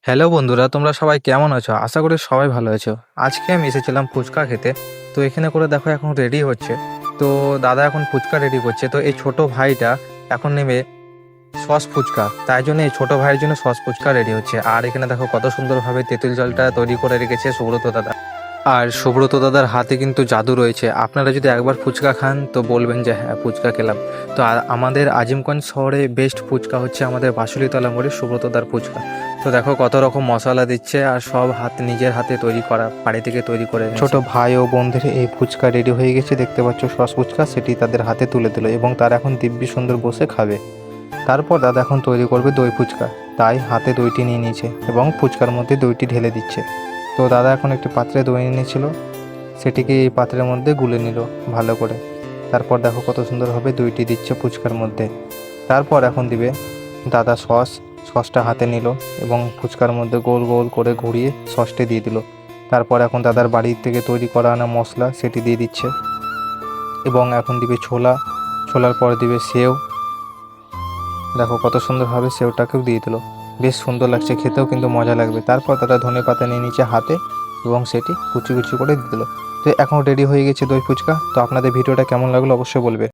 Hello বন্ধুরা, তোমরা সবাই কেমন আছো? আশা করি সবাই ভালো আছো। আজকে আমি এসেছিলাম ফুচকা খেতে। তো এখানে করে দেখো এখন রেডি হচ্ছে। তো দাদা এখন ফুচকা রেডি করছে। তো এই ছোট ভাইটা এখন নেবে সস ফুচকা, তাই জন্য এই ছোট ভাইয়ের জন্য সস ফুচকা রেডি হচ্ছে। আর এখানে দেখো কত সুন্দরভাবে তেঁতুল জলটা তৈরি করে রেখেছে সুব্রত দাদা। আর সুব্রত দাদার হাতে কিন্তু জাদু রয়েছে। আপনারা যদি একবার ফুচকা খান তো বলবেন যে হ্যাঁ, ফুচকা খেলাম। তো আমাদের আজিমগঞ্জ শহরে বেস্ট ফুচকা হচ্ছে আমাদের বাসুলিতলা মোড়ে সুব্রত দার ফুচকা। তো দেখো কত রকম মশলা দিচ্ছে, আর সব নিজের হাতে তৈরি করা, বাড়ি থেকে তৈরি করে ছোট ভাই ও বোনদের এই ফুচকা রেডি হয়ে গেছে, দেখতে পাচ্ছ সস ফুচকা, সেটি তাদের হাতে তুলে দিল এবং তারা এখন দিব্যি সুন্দর বসে খাবে। তারপর দাদা এখন তৈরি করবে দই ফুচকা, তাই হাতে দইটি নিয়ে নিয়েছে এবং ফুচকার মধ্যে দইটি ঢেলে দিচ্ছে। তো দাদা এখন একটি পাত্রে দই এনেছিল, সেটিকে এই পাত্রের মধ্যে গুলে নিল ভালো করে। তারপর দেখো কত সুন্দরভাবে দইটি দিচ্ছে ফুচকার মধ্যে। তারপর এখন দিবে দাদা সসটা হাতে নিল এবং ফুচকার মধ্যে গোল গোল করে ঘুরিয়ে সসটি দিয়ে দিল। তারপর এখন দাদার বাড়ি থেকে তৈরি করা আনা মশলা সেটি দিয়ে দিচ্ছে এবং এখন দিবে ছোলার পর দিবে সেও। দেখো কত সুন্দরভাবে সেওটাকেও দিয়ে দিল। বেশ সুন্দর লাগছে, খেতেও কিন্তু মজা লাগবে। তারপর দাদা ধনেপাতা নিয়ে নিচে হাতে এবং সেটি কুচি কুচি করে দিয়ে দিল। তো এখন রেডি হয়ে গেছে দই ফুচকা। তো আপনাদের ভিডিওটা কেমন লাগলো অবশ্যই বলবে।